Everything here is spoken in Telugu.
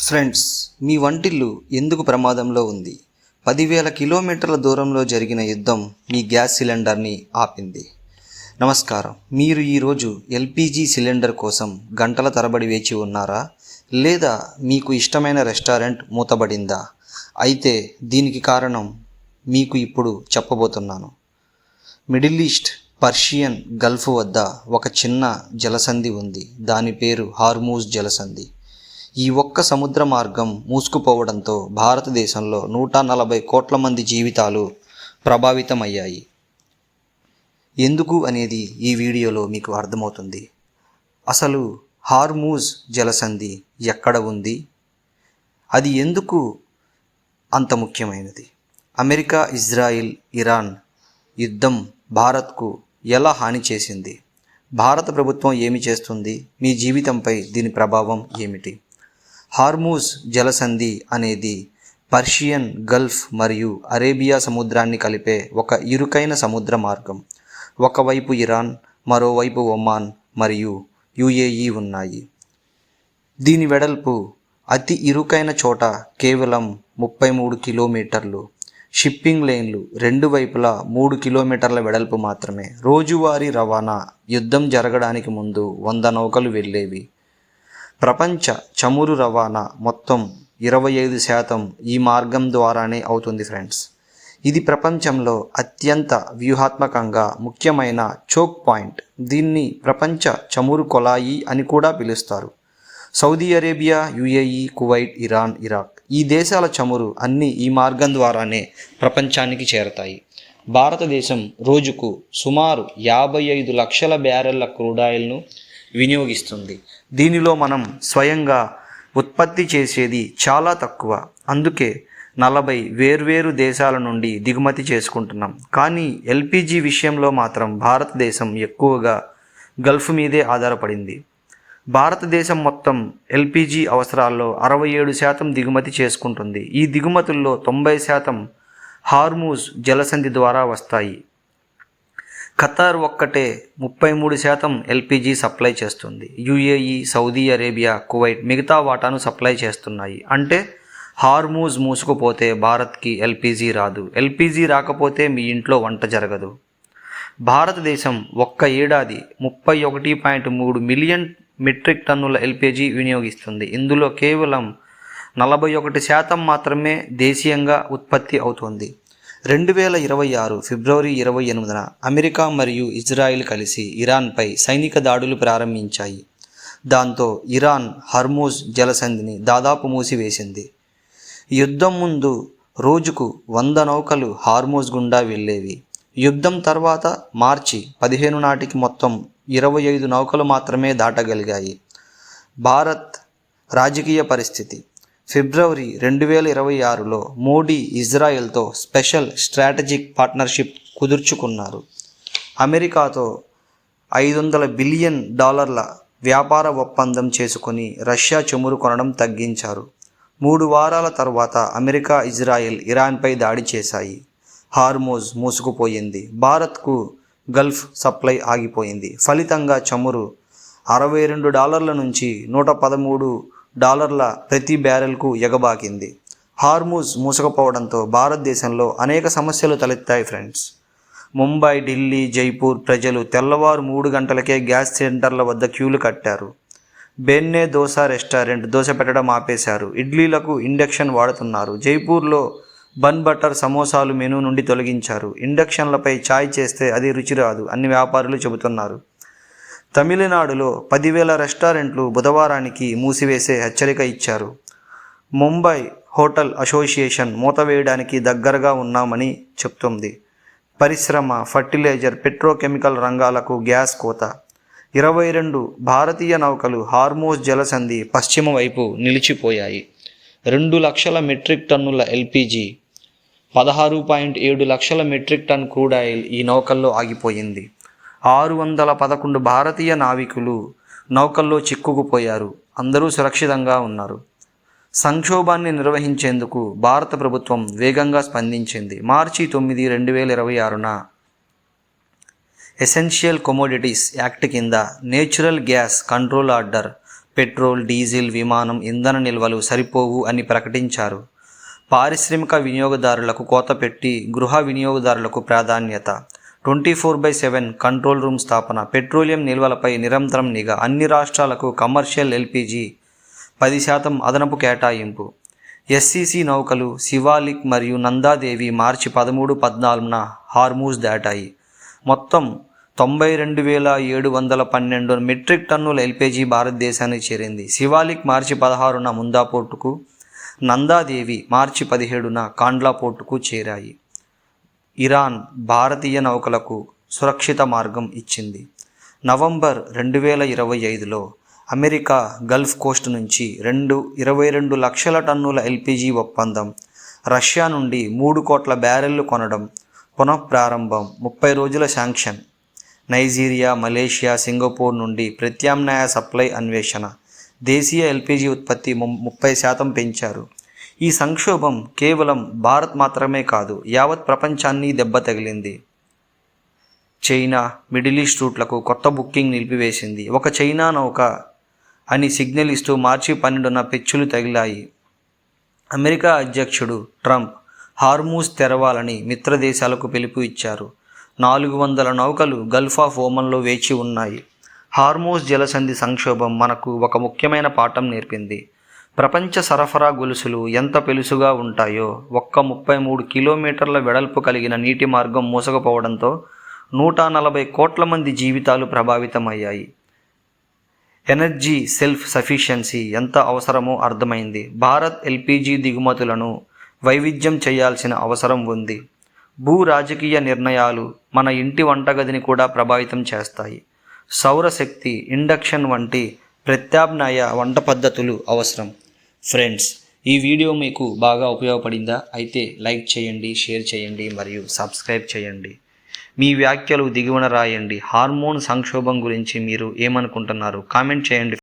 ఫ్రెండ్స్, మీ వంటిల్లు ఎందుకు ప్రమాదంలో ఉంది? 10,000 కిలోమీటర్ల దూరంలో జరిగిన యుద్ధం మీ గ్యాస్ సిలిండర్ని ఆపింది. నమస్కారం. మీరు ఈరోజు ఎల్పిజి సిలిండర్ కోసం గంటల తరబడి వేచి ఉన్నారా? లేదా మీకు ఇష్టమైన రెస్టారెంట్ మూతబడిందా? అయితే దీనికి కారణం మీకు ఇప్పుడు చెప్పబోతున్నాను. మిడిల్ ఈస్ట్ పర్షియన్ గల్ఫ్ వద్ద ఒక చిన్న జలసంధి ఉంది. దాని పేరు హార్మూజ్ జలసంధి. ఈ ఒక్క సముద్ర మార్గం మూసుకుపోవడంతో భారతదేశంలో 140 కోట్ల మంది జీవితాలు ప్రభావితమయ్యాయి. ఎందుకు అనేది ఈ వీడియోలో మీకు అర్థమవుతుంది. అసలు హార్మూజ్ జలసంధి ఎక్కడ ఉంది? అది ఎందుకు అంత ముఖ్యమైనది? అమెరికా, ఇజ్రాయిల్, ఇరాన్ యుద్ధం భారత్కు ఎలా హాని చేసింది? భారత ప్రభుత్వం ఏమి చేస్తుంది? మీ జీవితంపై దీని ప్రభావం ఏమిటి? హార్మూజ్ జలసంధి అనేది పర్షియన్ గల్ఫ్ మరియు అరేబియా సముద్రాన్ని కలిపే ఒక ఇరుకైన సముద్ర మార్గం. ఒకవైపు ఇరాన్, మరోవైపు ఒమాన్ మరియు యుఏఈ ఉన్నాయి. దీని వెడల్పు అతి ఇరుకైన చోట కేవలం 33 కిలోమీటర్లు. షిప్పింగ్ లైన్లు రెండు వైపులా 3 కిలోమీటర్ల వెడల్పు మాత్రమే. రోజువారీ రవాణా యుద్ధం జరగడానికి ముందు 100 నౌకలు వెళ్ళేవి. ప్రపంచ చమురు రవాణా మొత్తం 25% ఈ మార్గం ద్వారానే అవుతుంది ఫ్రెండ్స్. ఇది ప్రపంచంలో అత్యంత వ్యూహాత్మకంగా ముఖ్యమైన చోక్ పాయింట్. దీన్ని ప్రపంచ చమురు కొలాయి అని కూడా పిలుస్తారు. Saudi Arabia, UAE, Kuwait, Iran, Iraq ఈ దేశాల చమురు అన్నీ ఈ మార్గం ద్వారానే ప్రపంచానికి చేరతాయి. భారతదేశం రోజుకు సుమారు 55 లక్షల బ్యారెళ్ల క్రూడాయిల్ను వినియోగిస్తుంది. దీనిలో మనం స్వయంగా ఉత్పత్తి చేసేది చాలా తక్కువ. అందుకే 40 వేర్వేరు దేశాల నుండి దిగుమతి చేసుకుంటున్నాం. కానీ ఎల్పిజి విషయంలో మాత్రం భారతదేశం ఎక్కువగా గల్ఫ్ మీదే ఆధారపడింది. భారతదేశం మొత్తం ఎల్పిజి అవసరాల్లో 67% దిగుమతి చేసుకుంటుంది. ఈ దిగుమతుల్లో 90% హార్మూజ్ జలసంధి ద్వారా వస్తాయి. ఖతార్ ఒక్కటే 33% ఎల్పిజి సప్లై చేస్తుంది. యుఏఈ, సౌదీ అరేబియా, కువైట్ మిగతా వాటాను సప్లై చేస్తున్నాయి. అంటే హార్మూజ్ మూసుకుపోతే భారత్కి ఎల్పిజి రాదు. ఎల్పిజి రాకపోతే మీ ఇంట్లో వంట జరగదు. భారతదేశం ఒక్క ఏడాది 31.3 మిలియన్ మెట్రిక్ టన్నుల ఎల్పిజి వినియోగిస్తుంది. ఇందులో కేవలం 41% మాత్రమే దేశీయంగా ఉత్పత్తి అవుతుంది. 2026 ఫిబ్రవరి 28న అమెరికా మరియు ఇజ్రాయిల్ కలిసి ఇరాన్పై సైనిక దాడులు ప్రారంభించాయి. దాంతో ఇరాన్ హార్మూజ్ జలసంధిని దాదాపు మూసివేసింది. యుద్ధం ముందు రోజుకు 100 నౌకలు హార్మూజ్ గుండా వెళ్ళేవి. యుద్ధం తర్వాత మార్చి 15 నాటికి మొత్తం 25 నౌకలు మాత్రమే దాటగలిగాయి. భారత్ రాజకీయ పరిస్థితి. ఫిబ్రవరి 2026లో మోడీ ఇజ్రాయెల్తో స్పెషల్ స్ట్రాటజిక్ పార్ట్నర్షిప్ కుదుర్చుకున్నారు. అమెరికాతో $500 బిలియన్ వ్యాపార ఒప్పందం చేసుకుని రష్యా చమురు కొనడం తగ్గించారు. 3 వారాల తర్వాత అమెరికా, ఇజ్రాయెల్ ఇరాన్పై దాడి చేశాయి. హార్మూజ్ మూసుకుపోయింది. భారత్కు గల్ఫ్ సప్లై ఆగిపోయింది. ఫలితంగా చమురు $62 నుంచి $113 ప్రతి బ్యారెల్కు ఎగబాకింది. హార్మూజ్ మూసుకుపోవడంతో భారతదేశంలో అనేక సమస్యలు తలెత్తాయి ఫ్రెండ్స్. ముంబై, ఢిల్లీ, జైపూర్ ప్రజలు తెల్లవారు 3 గంటలకే గ్యాస్ సెంటర్ల వద్ద క్యూలు కట్టారు. బెన్నే దోశ రెస్టారెంట్ దోశ పెట్టడం ఆపేశారు. ఇడ్లీలకు ఇండక్షన్ వాడుతున్నారు. జైపూర్లో బన్ బటర్ సమోసాలు మెనూ నుండి తొలగించారు. ఇండక్షన్లపై ఛాయ్ చేస్తే అది రుచి రాదు అని వ్యాపారులు చెబుతున్నారు. తమిళనాడులో 10,000 రెస్టారెంట్లు బుధవారానికి మూసివేసే హెచ్చరిక ఇచ్చారు. ముంబై హోటల్ అసోసియేషన్ మూతవేయడానికి దగ్గరగా ఉన్నామని చెప్తోంది. పరిశ్రమ, ఫర్టిలైజర్, పెట్రోకెమికల్ రంగాలకు గ్యాస్ కోత. 22 భారతీయ నౌకలు హార్మూజ్ జలసంధి పశ్చిమ వైపు నిలిచిపోయాయి. 2 లక్షల మెట్రిక్ టన్నుల ఎల్పిజి, 16.7 లక్షల మెట్రిక్ టన్ క్రూడాయిల్ ఈ నౌకల్లో ఆగిపోయింది. 611 భారతీయ నావికులు నౌకల్లో చిక్కుకుపోయారు. అందరూ సురక్షితంగా ఉన్నారు. సంక్షోభాన్ని నిర్వహించేందుకు భారత ప్రభుత్వం వేగంగా స్పందించింది. మార్చి 9, 2026న ఎసెన్షియల్ కమోడిటీస్ యాక్ట్ కింద natural gas control order petrol, diesel, విమానం ఇంధన నిల్వలు సరిపోవు అని ప్రకటించారు. పారిశ్రామిక వినియోగదారులకు కోత పెట్టి గృహ వినియోగదారులకు ప్రాధాన్యత. 24/7 కంట్రోల్ రూమ్ స్థాపన. పెట్రోలియం నిల్వలపై నిరంతరం నిఘా. అన్ని రాష్ట్రాలకు కమర్షియల్ ఎల్పీజీ 10% అదనపు కేటాయింపు. ఎస్సీసీ నౌకలు శివాలిక్ మరియు నందాదేవి మార్చి 13, 14న హార్మూజ్ దాటాయి. మొత్తం 92,712 మెట్రిక్ టన్నుల ఎల్పీజీ భారతదేశానికి చేరింది. శివాలిక్ మార్చి 16న ముందా పోర్టుకు, నందాదేవి మార్చి 17న కాండ్లా పోర్టుకు చేరాయి. ఇరాన్ భారతీయ నౌకలకు సురక్షిత మార్గం ఇచ్చింది. నవంబర్ 2025లో అమెరికా గల్ఫ్ కోస్ట్ నుంచి 22 లక్షల టన్నుల ఎల్పీజీ ఒప్పందం. రష్యా నుండి 3 కోట్ల బ్యారెళ్లు కొనడం పునఃప్రారంభం. 30 రోజుల శాంక్షన్. నైజీరియా, మలేషియా, సింగపూర్ నుండి ప్రత్యామ్నాయ సప్లై అన్వేషణ. దేశీయ ఎల్పీజీ ఉత్పత్తి 30% పెంచారు. ఈ సంక్షోభం కేవలం భారత్ మాత్రమే కాదు, యావత్ ప్రపంచాన్ని దెబ్బతగిలింది. చైనా మిడిల్ ఈస్ట్ రూట్లకు కొత్త బుకింగ్ నిలిపివేసింది. ఒక చైనా నౌక అని సిగ్నల్ ఇస్తూ మార్చి 12న పెచ్చులు తగిలాయి. అమెరికా అధ్యక్షుడు ట్రంప్ హార్మూజ్ తెరవాలని మిత్ర దేశాలకు పిలుపు ఇచ్చారు. 400 నౌకలు గల్ఫ్ ఆఫ్ ఓమన్లో వేచి ఉన్నాయి. హార్మూజ్ జలసంధి సంక్షోభం మనకు ఒక ముఖ్యమైన పాఠం నేర్పింది. ప్రపంచ సరఫరా గొలుసులు ఎంత పెలుసుగా ఉంటాయో. 33 కిలోమీటర్ల వెడల్పు కలిగిన నీటి మార్గం మూసకపోవడంతో 140 కోట్ల మంది జీవితాలు ప్రభావితమయ్యాయి. ఎనర్జీ సెల్ఫ్ సఫిషియన్సీ ఎంత అవసరమో అర్థమైంది. భారత్ ఎల్పీజీ దిగుమతులను వైవిధ్యం చేయాల్సిన అవసరం ఉంది. భూ రాజకీయ నిర్ణయాలు మన ఇంటి వంటగదిని కూడా ప్రభావితం చేస్తాయి. సౌరశక్తి, ఇండక్షన్ వంటి ప్రత్యామ్నాయ వంట పద్ధతులు అవసరం. ఫ్రెండ్స్, ఈ వీడియో మీకు బాగా ఉపయోగపడిందా? అయితే లైక్ చేయండి, షేర్ చేయండి మరియు సబ్స్క్రైబ్ చేయండి. మీ వ్యాఖ్యలు దిగువన రాయండి. హార్మోన్ సంక్షోభం గురించి మీరు ఏమనుకుంటున్నారు? కామెంట్ చేయండి.